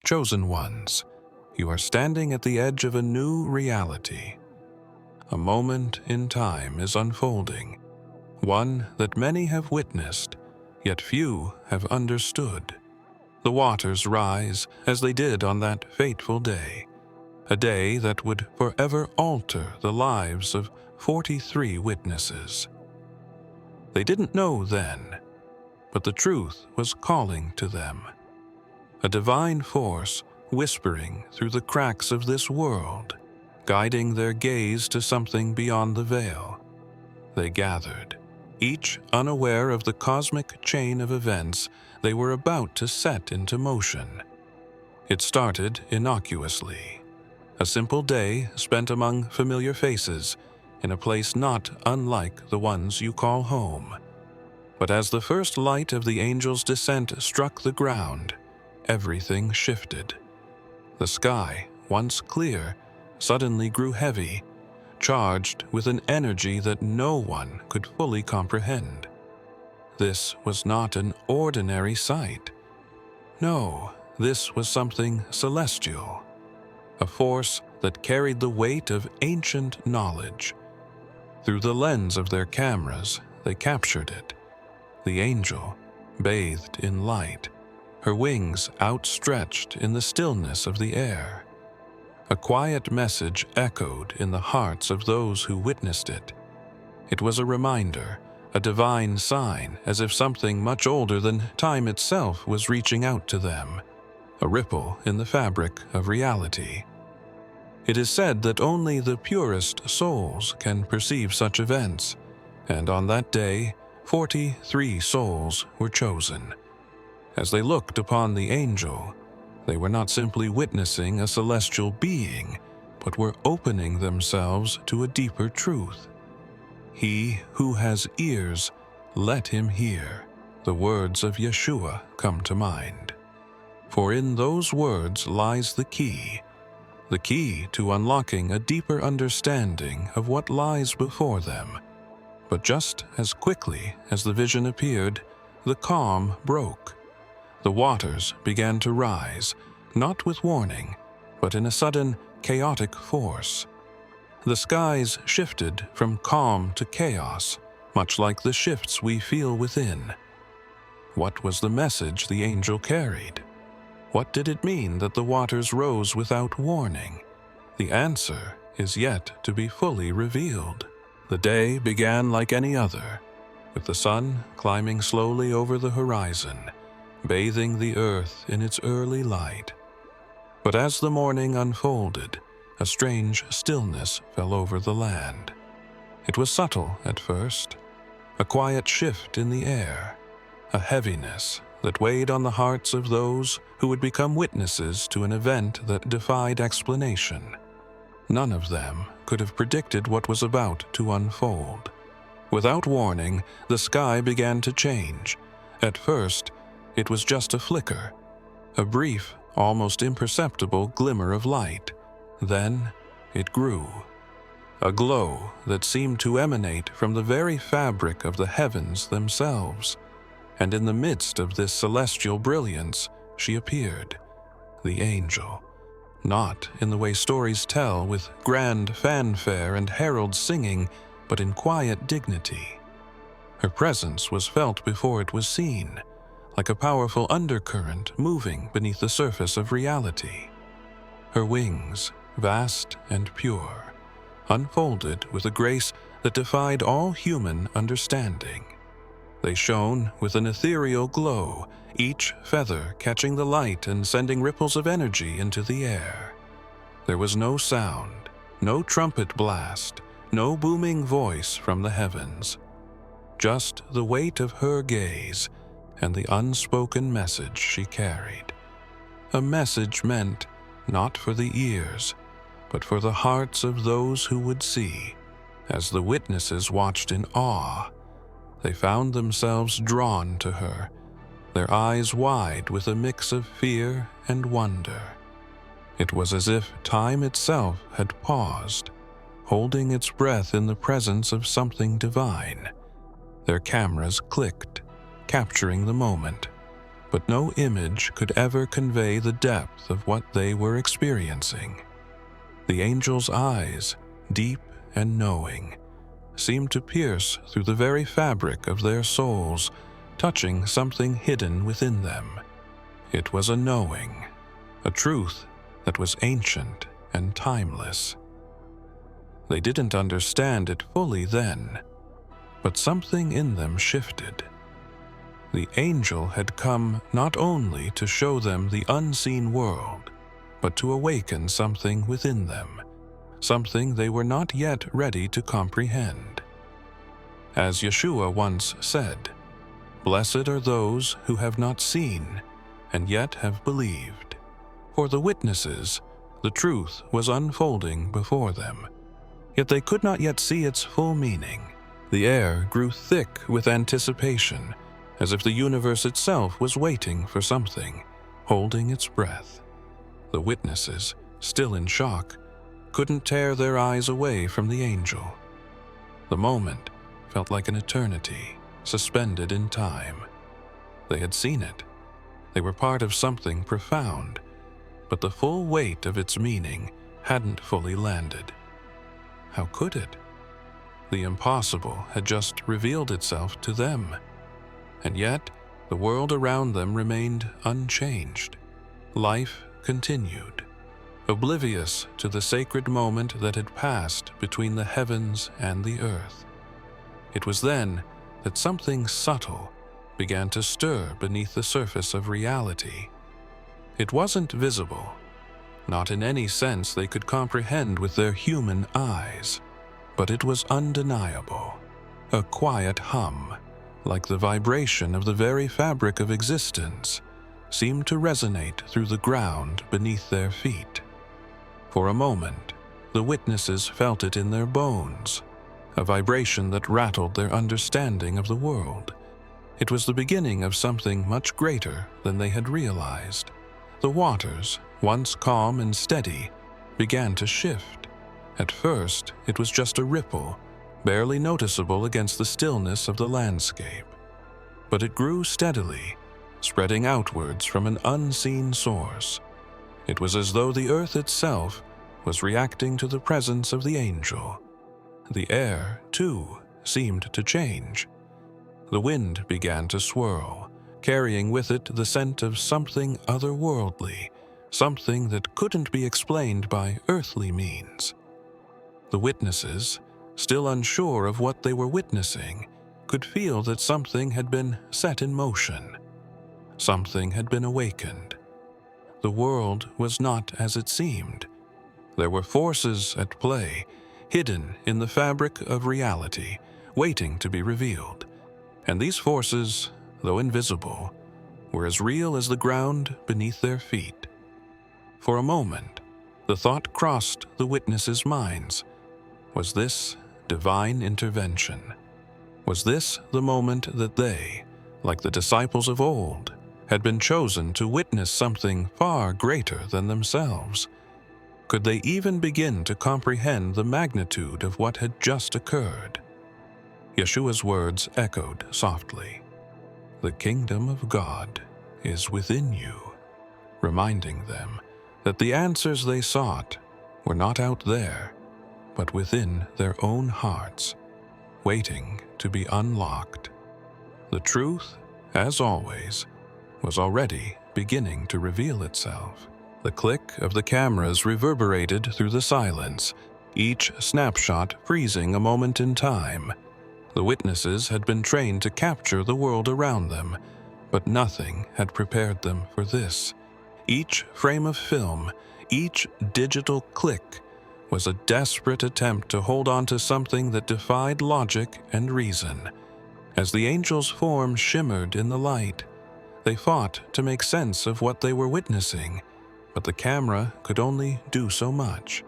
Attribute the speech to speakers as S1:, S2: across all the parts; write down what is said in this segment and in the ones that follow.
S1: chosen ones, you are standing at the edge of a new reality. A moment in time is unfolding, one that many have witnessed, yet few have understood. The waters rise as they did on that fateful day, a day that would forever alter the lives of 43 witnesses. They didn't know then, but the truth was calling to them. A divine force whispering through the cracks of this world, guiding their gaze to something beyond the veil. They gathered, each unaware of the cosmic chain of events they were about to set into motion. It started innocuously, a simple day spent among familiar faces in a place not unlike the ones you call home. But as the first light of the angel's descent struck the ground, everything shifted. The sky, once clear, suddenly grew heavy, charged with an energy that no one could fully comprehend. This was not an ordinary sight. No, this was something celestial, a force that carried the weight of ancient knowledge. Through the lens of their cameras, they captured it. The angel, bathed in light, her wings outstretched in the stillness of the air. A quiet message echoed in the hearts of those who witnessed it. It was a reminder, a divine sign, as if something much older than time itself was reaching out to them, a ripple in the fabric of reality. It is said that only the purest souls can perceive such events, and on that day, 43 souls were chosen. As they looked upon the angel, they were not simply witnessing a celestial being, but were opening themselves to a deeper truth. He who has ears, let him hear. The words of Yeshua come to mind. For in those words lies the key to unlocking a deeper understanding of what lies before them. But just as quickly as the vision appeared, the calm broke. The waters began to rise, not with warning, but in a sudden, chaotic force. The skies shifted from calm to chaos, much like the shifts we feel within. What was the message the angel carried? What did it mean that the waters rose without warning? The answer is yet to be fully revealed. The day began like any other, with the sun climbing slowly over the horizon, bathing the earth in its early light. But as the morning unfolded, a strange stillness fell over the land. It was subtle at first, a quiet shift in the air, a heaviness that weighed on the hearts of those who would become witnesses to an event that defied explanation. None of them could have predicted what was about to unfold. Without warning, the sky began to change. At first, it was just a flicker, a brief, almost imperceptible glimmer of light. Then it grew, a glow that seemed to emanate from the very fabric of the heavens themselves. And in the midst of this celestial brilliance, she appeared, the angel, not in the way stories tell with grand fanfare and heralds singing, but in quiet dignity. Her presence was felt before it was seen, like a powerful undercurrent moving beneath the surface of reality. Her wings, vast and pure, unfolded with a grace that defied all human understanding. They shone with an ethereal glow, each feather catching the light and sending ripples of energy into the air. There was no sound, no trumpet blast, no booming voice from the heavens. Just the weight of her gaze and the unspoken message she carried. A message meant not for the ears, but for the hearts of those who would see. As the witnesses watched in awe, they found themselves drawn to her, their eyes wide with a mix of fear and wonder. It was as if time itself had paused, holding its breath in the presence of something divine. Their cameras clicked, capturing the moment. but no image could ever convey the depth of what they were experiencing. The angels' eyes, deep and knowing, seemed to pierce through the very fabric of their souls, touching something hidden within them. It was a knowing, a truth that was ancient and timeless. They didn't understand it fully then, but something in them shifted. The angel had come not only to show them the unseen world, but to awaken something within them, something they were not yet ready to comprehend. As Yeshua once said, "Blessed are those who have not seen and yet have believed." For the witnesses, the truth was unfolding before them, yet they could not yet see its full meaning. The air grew thick with anticipation, as if the universe itself was waiting for something, holding its breath. The witnesses, still in shock, couldn't tear their eyes away from the angel. The moment felt like an eternity, suspended in time. They had seen it. They were part of something profound, but the full weight of its meaning hadn't fully landed. How could it? The impossible had just revealed itself to them, and yet the world around them remained unchanged. Life continued, oblivious to the sacred moment that had passed between the heavens and the earth. It was then that something subtle began to stir beneath the surface of reality. It wasn't visible, not in any sense they could comprehend with their human eyes, but it was undeniable. A quiet hum, like the vibration of the very fabric of existence, seemed to resonate through the ground beneath their feet. For a moment, the witnesses felt it in their bones, a vibration that rattled their understanding of the world. It was the beginning of something much greater than they had realized. The waters, once calm and steady, began to shift. At first, it was just a ripple, barely noticeable against the stillness of the landscape. But it grew steadily, spreading outwards from an unseen source. It was as though the earth itself was reacting to the presence of the angel. The air, too, seemed to change. The wind began to swirl, carrying with it the scent of something otherworldly, something that couldn't be explained by earthly means. The witnesses, still unsure of what they were witnessing, could feel that something had been set in motion. Something had been awakened. The world was not as it seemed. There were forces at play, hidden in the fabric of reality, waiting to be revealed. And these forces, though invisible, were as real as the ground beneath their feet. For a moment, the thought crossed the witnesses' minds. Was this divine intervention? Was this the moment that they, like the disciples of old, had been chosen to witness something far greater than themselves? Could they even begin to comprehend the magnitude of what had just occurred? Yeshua's words echoed softly. "The kingdom of God is within you," reminding them that the answers they sought were not out there, but within their own hearts, waiting to be unlocked. The truth, as always, was already beginning to reveal itself. The click of the cameras reverberated through the silence, each snapshot freezing a moment in time. The witnesses had been trained to capture the world around them, but nothing had prepared them for this. Each frame of film, each digital click, was a desperate attempt to hold on to something that defied logic and reason. As the angel's form shimmered in the light, they fought to make sense of what they were witnessing, but the camera could only do so much.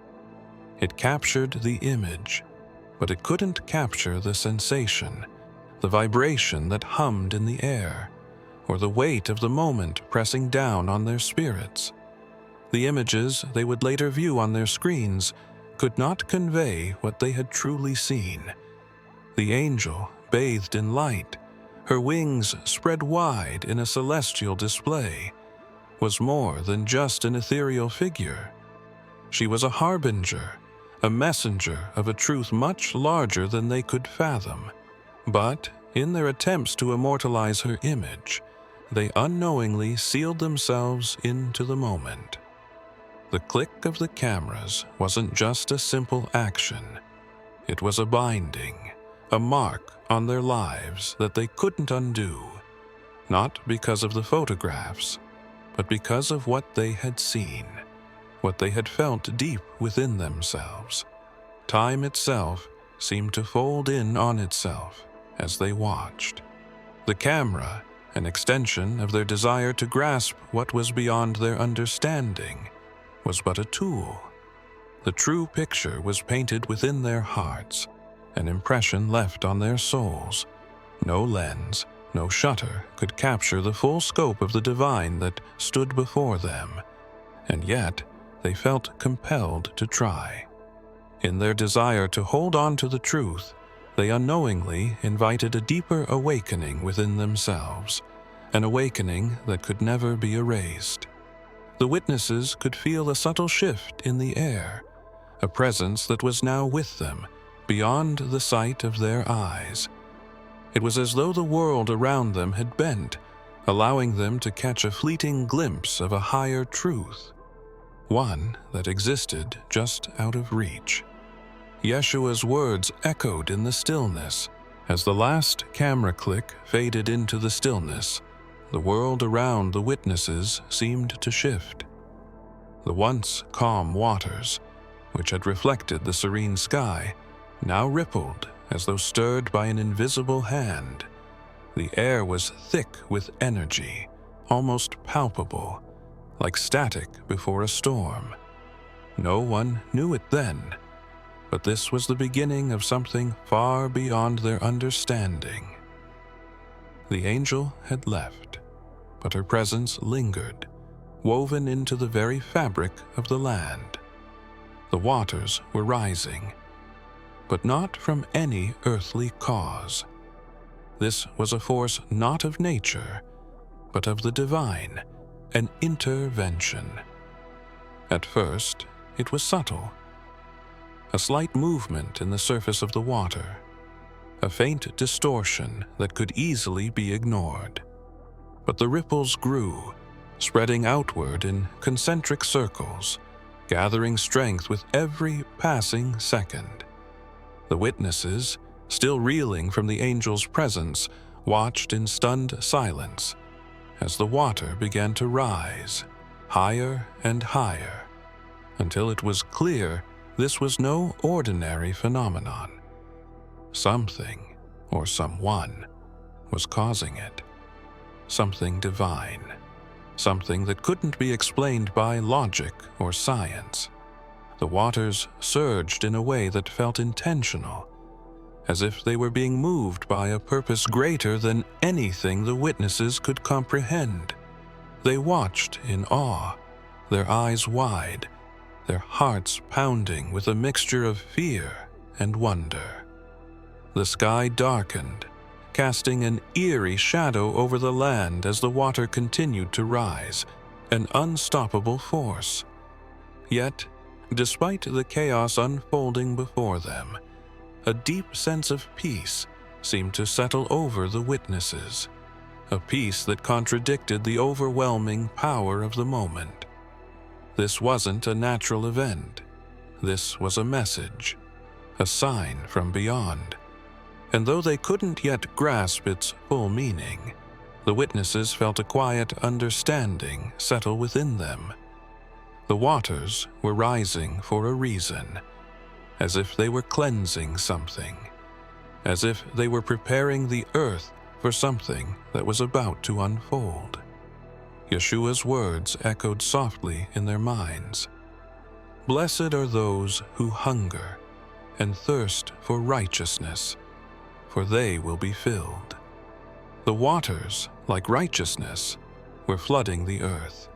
S1: It captured the image, but it couldn't capture the sensation, the vibration that hummed in the air, or the weight of the moment pressing down on their spirits. The images they would later view on their screens could not convey what they had truly seen. The angel, bathed in light, her wings spread wide in a celestial display, was more than just an ethereal figure. She was a harbinger, a messenger of a truth much larger than they could fathom. But in their attempts to immortalize her image, they unknowingly sealed themselves into the moment. The click of the cameras wasn't just a simple action. It was a binding, a mark on their lives that they couldn't undo, not because of the photographs, but because of what they had seen, what they had felt deep within themselves. Time itself seemed to fold in on itself as they watched. The camera, an extension of their desire to grasp what was beyond their understanding, was but a tool. The true picture was painted within their hearts, an impression left on their souls. No lens, no shutter could capture the full scope of the divine that stood before them, and yet they felt compelled to try. In their desire to hold on to the truth, they unknowingly invited a deeper awakening within themselves, an awakening that could never be erased. The witnesses could feel a subtle shift in the air, a presence that was now with them, beyond the sight of their eyes. It was as though the world around them had bent, allowing them to catch a fleeting glimpse of a higher truth, one that existed just out of reach. Yeshua's words echoed in the stillness. As the last camera click faded into the stillness, the world around the witnesses seemed to shift. The once calm waters, which had reflected the serene sky, now rippled as though stirred by an invisible hand. The air was thick with energy, almost palpable, like static before a storm. No one knew it then, but this was the beginning of something far beyond their understanding. The angel had left, but her presence lingered, woven into the very fabric of the land. The waters were rising, but not from any earthly cause. This was a force not of nature, but of the divine, an intervention. At first, it was subtle. A slight movement in the surface of the water, a faint distortion that could easily be ignored. But the ripples grew, spreading outward in concentric circles, gathering strength with every passing second. The witnesses, still reeling from the angel's presence, watched in stunned silence as the water began to rise, higher and higher, until it was clear this was no ordinary phenomenon. Something, or someone, was causing it. Something divine. Something that couldn't be explained by logic or science. The waters surged in a way that felt intentional, as if they were being moved by a purpose greater than anything the witnesses could comprehend. They watched in awe, their eyes wide, their hearts pounding with a mixture of fear and wonder. The sky darkened, casting an eerie shadow over the land as the water continued to rise, an unstoppable force. Yet, despite the chaos unfolding before them, a deep sense of peace seemed to settle over the witnesses, a peace that contradicted the overwhelming power of the moment. This wasn't a natural event. This was a message, a sign from beyond. And though they couldn't yet grasp its full meaning, the witnesses felt a quiet understanding settle within them. The waters were rising for a reason, as if they were cleansing something, as if they were preparing the earth for something that was about to unfold. Yeshua's words echoed softly in their minds. Blessed are those who hunger and thirst for righteousness, for they will be filled. The waters, like righteousness, were flooding the earth,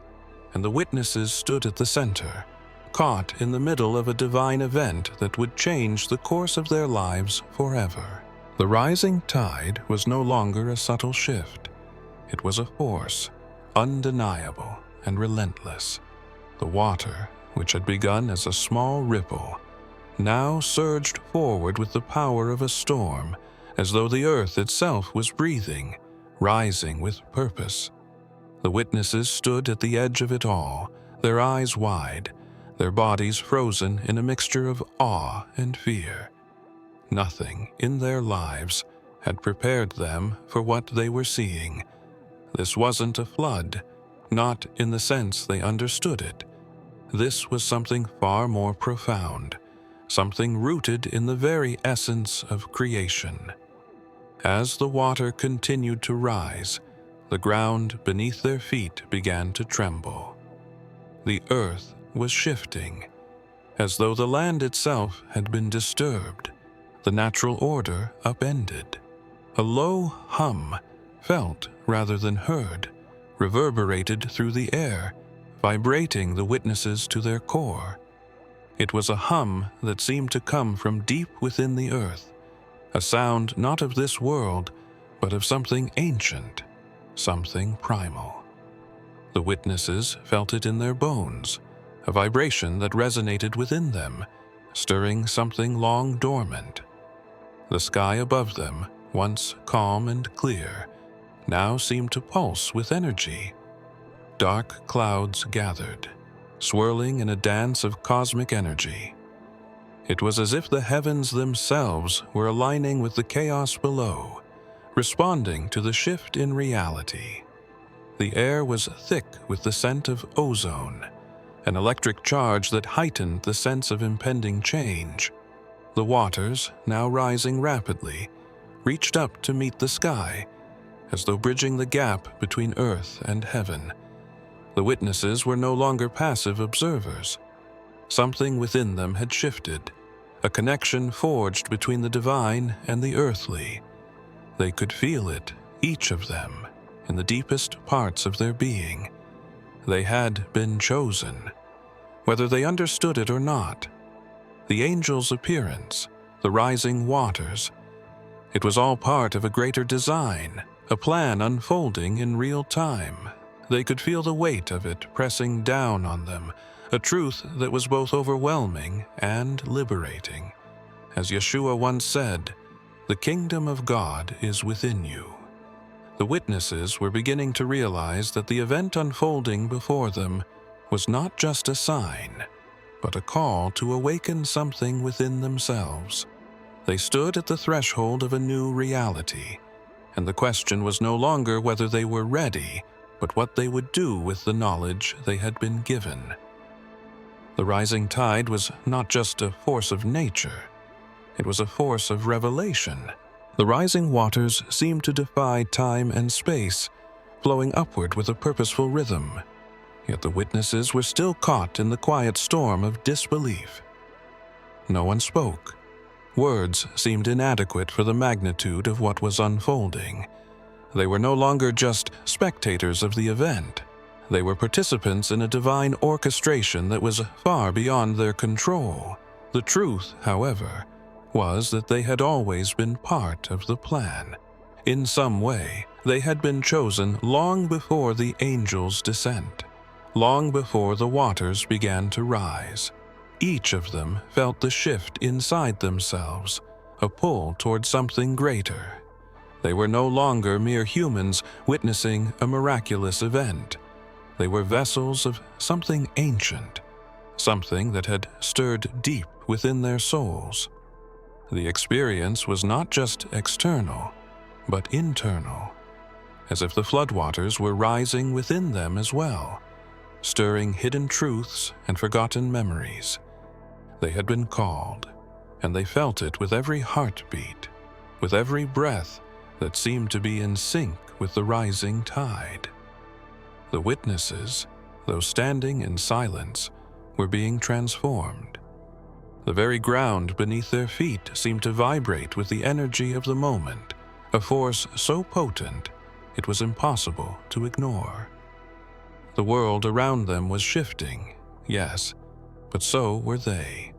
S1: and the witnesses stood at the center, caught in the middle of a divine event that would change the course of their lives forever. The rising tide was no longer a subtle shift. It was a force, undeniable and relentless. The water, which had begun as a small ripple, now surged forward with the power of a storm, as though the earth itself was breathing, rising with purpose. The witnesses stood at the edge of it all, their eyes wide, their bodies frozen in a mixture of awe and fear. Nothing in their lives had prepared them for what they were seeing. This wasn't a flood, not in the sense they understood it. This was something far more profound, something rooted in the very essence of creation. As the water continued to rise, the ground beneath their feet began to tremble. The earth was shifting, as though the land itself had been disturbed, the natural order upended. A low hum, felt rather than heard, reverberated through the air, vibrating the witnesses to their core. It was a hum that seemed to come from deep within the earth, a sound not of this world, but of something ancient, something primal. The witnesses felt it in their bones, a vibration that resonated within them, stirring something long dormant. The sky above them, once calm and clear, now seemed to pulse with energy. Dark clouds gathered, swirling in a dance of cosmic energy. It was as if the heavens themselves were aligning with the chaos below, responding to the shift in reality. The air was thick with the scent of ozone, an electric charge that heightened the sense of impending change. The waters, now rising rapidly, reached up to meet the sky, as though bridging the gap between earth and heaven. The witnesses were no longer passive observers. Something within them had shifted, a connection forged between the divine and the earthly. They could feel it, each of them, in the deepest parts of their being. They had been chosen, whether they understood it or not. The angel's appearance, the rising waters, it was all part of a greater design, a plan unfolding in real time. They could feel the weight of it pressing down on them, a truth that was both overwhelming and liberating. As Yeshua once said, "The kingdom of God is within you." The witnesses were beginning to realize that the event unfolding before them was not just a sign, but a call to awaken something within themselves. They stood at the threshold of a new reality, and the question was no longer whether they were ready, but what they would do with the knowledge they had been given. The rising tide was not just a force of nature, it was a force of revelation. The rising waters seemed to defy time and space, flowing upward with a purposeful rhythm. Yet the witnesses were still caught in the quiet storm of disbelief. No one spoke. Words seemed inadequate for the magnitude of what was unfolding. They were no longer just spectators of the event. They were participants in a divine orchestration that was far beyond their control. The truth, however, was that they had always been part of the plan. In some way, they had been chosen long before the angel's descent, long before the waters began to rise. Each of them felt the shift inside themselves, a pull toward something greater. They were no longer mere humans witnessing a miraculous event. They were vessels of something ancient, something that had stirred deep within their souls. The experience was not just external, but internal, as if the floodwaters were rising within them as well, stirring hidden truths and forgotten memories. They had been called, and they felt it with every heartbeat, with every breath that seemed to be in sync with the rising tide. The witnesses, though standing in silence, were being transformed. The very ground beneath their feet seemed to vibrate with the energy of the moment, a force so potent it was impossible to ignore. The world around them was shifting, yes, but so were they.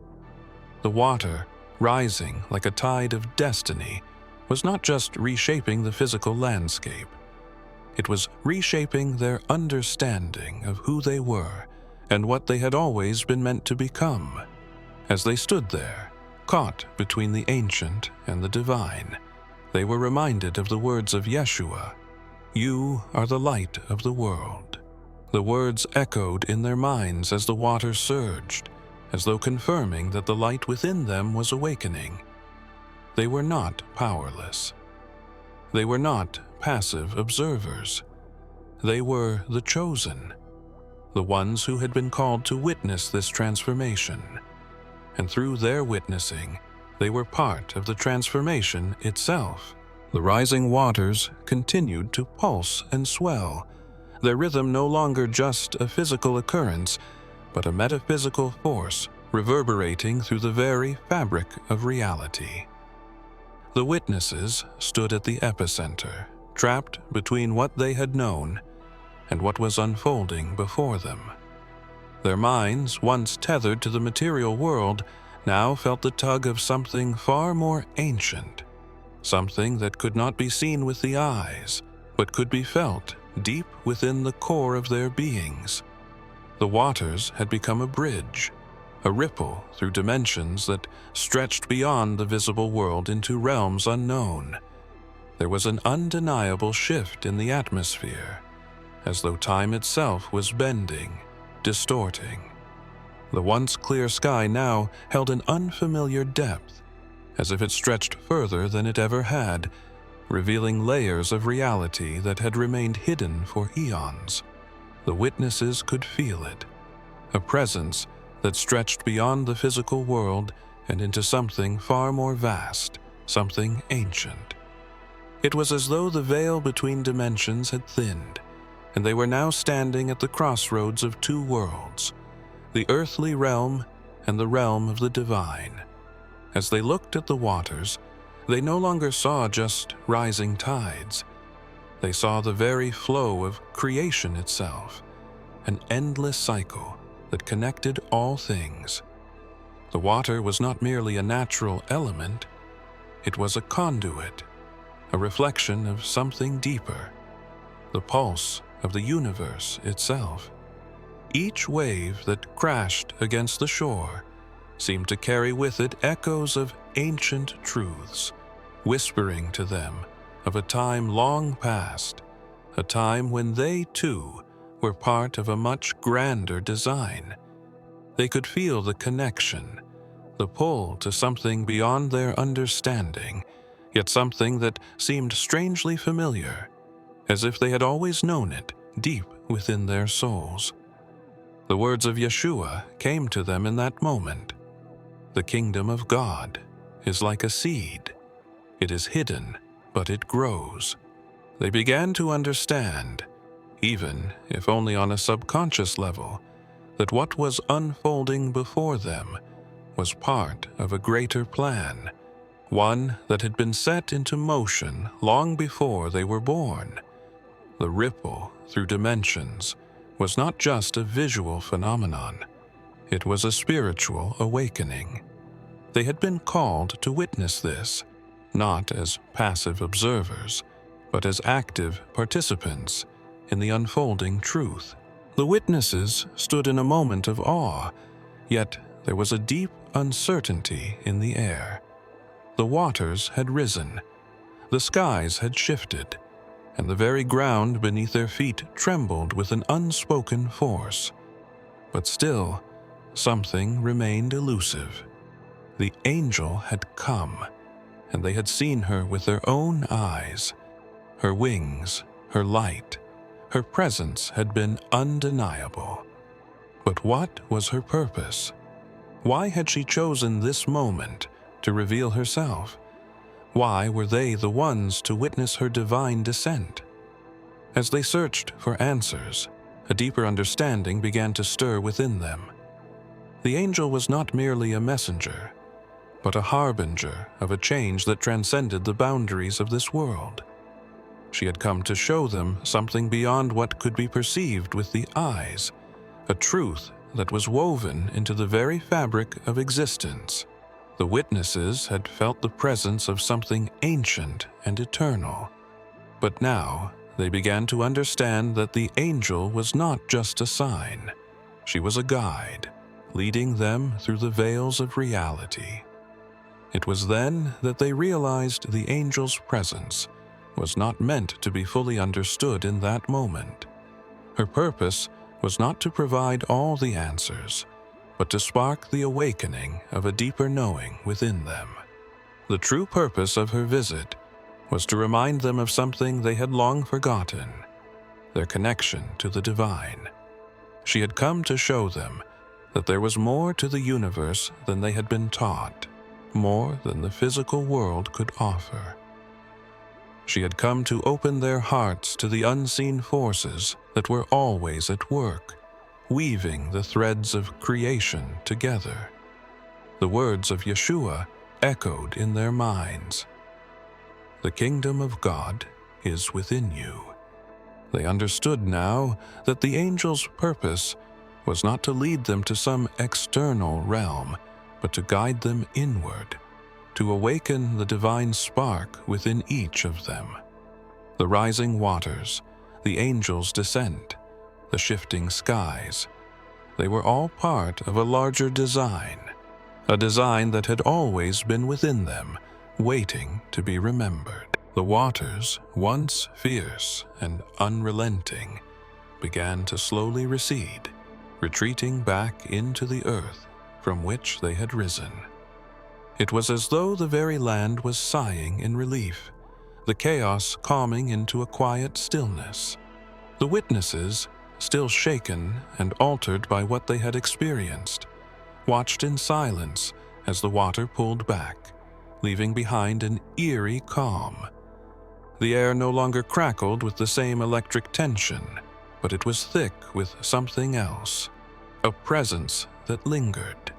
S1: The water, rising like a tide of destiny, was not just reshaping the physical landscape. It was reshaping their understanding of who they were and what they had always been meant to become. As they stood there, caught between the ancient and the divine, they were reminded of the words of Yeshua, "You are the light of the world." The words echoed in their minds as the water surged, as though confirming that the light within them was awakening. They were not powerless. They were not passive observers. They were the chosen, the ones who had been called to witness this transformation. And through their witnessing, they were part of the transformation itself. The rising waters continued to pulse and swell, their rhythm no longer just a physical occurrence, but a metaphysical force reverberating through the very fabric of reality. The witnesses stood at the epicenter, trapped between what they had known and what was unfolding before them. Their minds, once tethered to the material world, now felt the tug of something far more ancient, something that could not be seen with the eyes, but could be felt deep within the core of their beings. The waters had become a bridge, a ripple through dimensions that stretched beyond the visible world into realms unknown. There was an undeniable shift in the atmosphere, as though time itself was bending, distorting. The once clear sky now held an unfamiliar depth, as if it stretched further than it ever had, revealing layers of reality that had remained hidden for eons. The witnesses could feel it, a presence that stretched beyond the physical world and into something far more vast, something ancient. It was as though the veil between dimensions had thinned, and they were now standing at the crossroads of two worlds, the earthly realm and the realm of the divine. As they looked at the waters, they no longer saw just rising tides. They saw the very flow of creation itself, an endless cycle that connected all things. The water was not merely a natural element, it was a conduit, a reflection of something deeper, the pulse of the universe itself. Each wave that crashed against the shore seemed to carry with it echoes of ancient truths, whispering to them of a time long past, a time when they too were part of a much grander design. They could feel the connection, the pull to something beyond their understanding, yet something that seemed strangely familiar, as if they had always known it deep within their souls. The words of Yeshua came to them in that moment. The kingdom of God is like a seed. It is hidden, but it grows. They began to understand, even if only on a subconscious level, that what was unfolding before them was part of a greater plan, one that had been set into motion long before they were born. The ripple through dimensions was not just a visual phenomenon, it was a spiritual awakening. They had been called to witness this, not as passive observers, but as active participants in the unfolding truth. The witnesses stood in a moment of awe, yet there was a deep uncertainty in the air. The waters had risen, the skies had shifted, and the very ground beneath their feet trembled with an unspoken force. But still, something remained elusive. The angel had come, and they had seen her with their own eyes. Her wings, her light, her presence had been undeniable. But what was her purpose? Why had she chosen this moment to reveal herself? Why were they the ones to witness her divine descent? As they searched for answers, a deeper understanding began to stir within them. The angel was not merely a messenger, but a harbinger of a change that transcended the boundaries of this world. She had come to show them something beyond what could be perceived with the eyes, a truth that was woven into the very fabric of existence. The witnesses had felt the presence of something ancient and eternal, but now they began to understand that the angel was not just a sign. She was a guide, leading them through the veils of reality. It was then that they realized the angel's presence was not meant to be fully understood in that moment. Her purpose was not to provide all the answers, but to spark the awakening of a deeper knowing within them. The true purpose of her visit was to remind them of something they had long forgotten, their connection to the divine. She had come to show them that there was more to the universe than they had been taught, more than the physical world could offer. She had come to open their hearts to the unseen forces that were always at work, weaving the threads of creation together. The words of Yeshua echoed in their minds. The kingdom of God is within you. They understood now that the angel's purpose was not to lead them to some external realm, but to guide them inward, to awaken the divine spark within each of them. The rising waters, the angel's descent, the shifting skies, they were all part of a larger design, a design that had always been within them, waiting to be remembered. The waters, once fierce and unrelenting, began to slowly recede, retreating back into the earth from which they had risen. It was as though the very land was sighing in relief, the chaos calming into a quiet stillness. The witnesses, still shaken and altered by what they had experienced, watched in silence as the water pulled back, leaving behind an eerie calm. The air no longer crackled with the same electric tension, but it was thick with something else, a presence that lingered,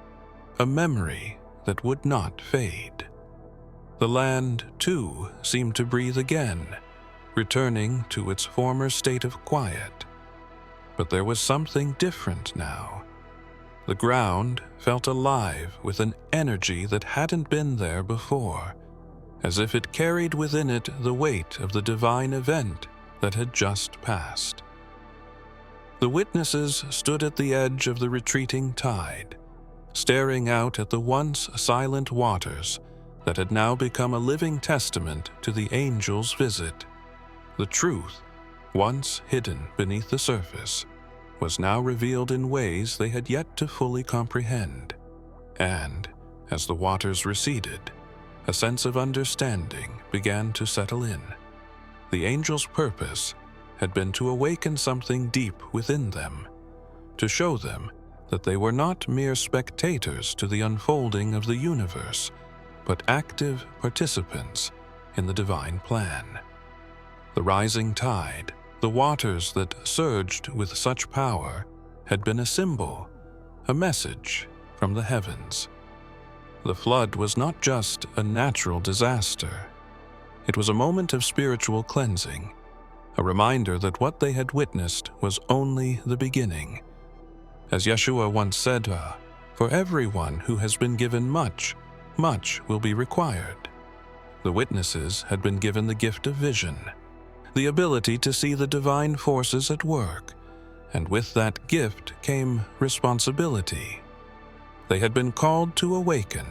S1: a memory that would not fade. The land, too, seemed to breathe again, returning to its former state of quiet. But there was something different now. The ground felt alive with an energy that hadn't been there before, as if it carried within it the weight of the divine event that had just passed. The witnesses stood at the edge of the retreating tide, staring out at the once silent waters that had now become a living testament to the angel's visit. The truth, once hidden beneath the surface, was now revealed in ways they had yet to fully comprehend. And, as the waters receded, a sense of understanding began to settle in. The angel's purpose had been to awaken something deep within them, to show them that they were not mere spectators to the unfolding of the universe, but active participants in the divine plan. The rising tide, the waters that surged with such power, had been a symbol, a message from the heavens. The flood was not just a natural disaster. It was a moment of spiritual cleansing, a reminder that what they had witnessed was only the beginning. As Yeshua once said, "For everyone who has been given much, much will be required." The witnesses had been given the gift of vision, the ability to see the divine forces at work, and with that gift came responsibility. They had been called to awaken,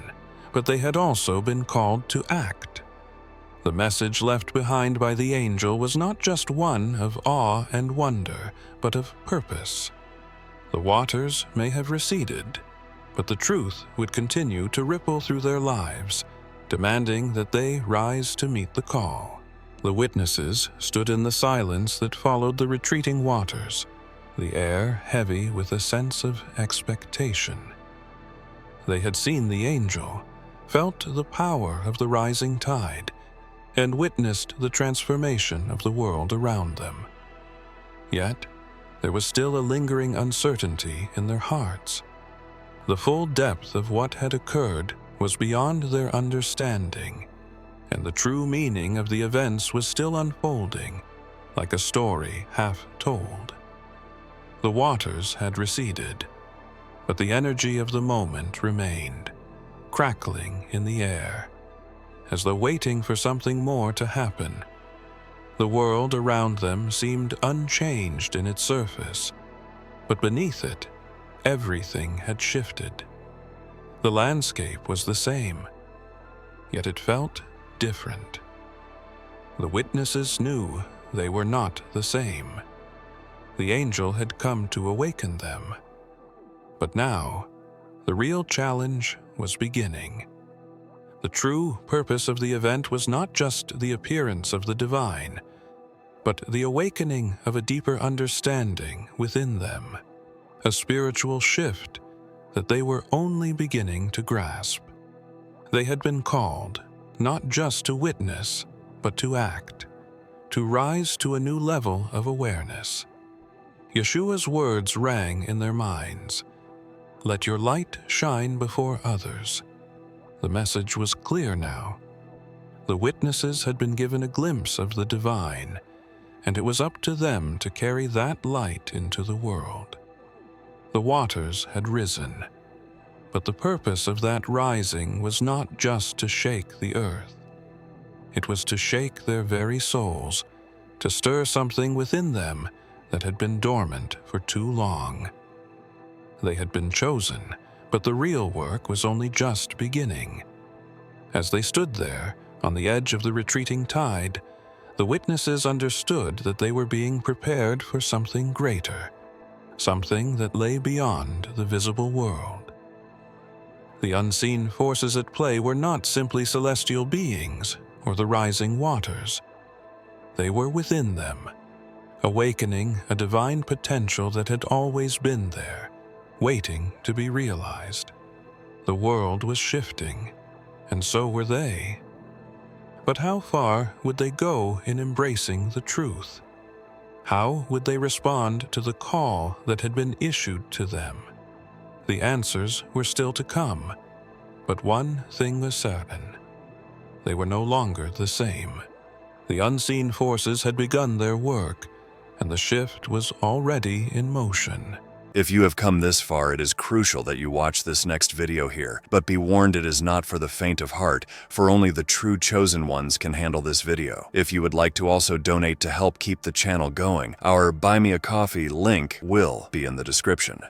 S1: but they had also been called to act. The message left behind by the angel was not just one of awe and wonder, but of purpose. The waters may have receded, but the truth would continue to ripple through their lives, demanding that they rise to meet the call. The witnesses stood in the silence that followed the retreating waters, the air heavy with a sense of expectation. They had seen the angel, felt the power of the rising tide, and witnessed the transformation of the world around them. Yet, there was still a lingering uncertainty in their hearts. The full depth of what had occurred was beyond their understanding, and the true meaning of the events was still unfolding, like a story half told. The waters had receded, but the energy of the moment remained, crackling in the air, as though waiting for something more to happen. The world around them seemed unchanged in its surface, but beneath it, everything had shifted. The landscape was the same, yet it felt different. The witnesses knew they were not the same. The angel had come to awaken them. But now, the real challenge was beginning. The true purpose of the event was not just the appearance of the divine, but the awakening of a deeper understanding within them, a spiritual shift that they were only beginning to grasp. They had been called not just to witness, but to act, to rise to a new level of awareness. Yeshua's words rang in their minds, "Let your light shine before others." The message was clear now. The witnesses had been given a glimpse of the divine, and it was up to them to carry that light into the world. The waters had risen, but the purpose of that rising was not just to shake the earth. It was to shake their very souls, to stir something within them that had been dormant for too long. They had been chosen, but the real work was only just beginning. As they stood there, on the edge of the retreating tide, the witnesses understood that they were being prepared for something greater, something that lay beyond the visible world. The unseen forces at play were not simply celestial beings or the rising waters. They were within them, awakening a divine potential that had always been there, waiting to be realized. The world was shifting, and so were they. But how far would they go in embracing the truth? How would they respond to the call that had been issued to them? The answers were still to come, but one thing was certain. They were no longer the same. The unseen forces had begun their work, and the shift was already in motion.
S2: If you have come this far, it is crucial that you watch this next video here. But be warned, it is not for the faint of heart, for only the true chosen ones can handle this video. If you would like to also donate to help keep the channel going, our Buy Me a Coffee link will be in the description.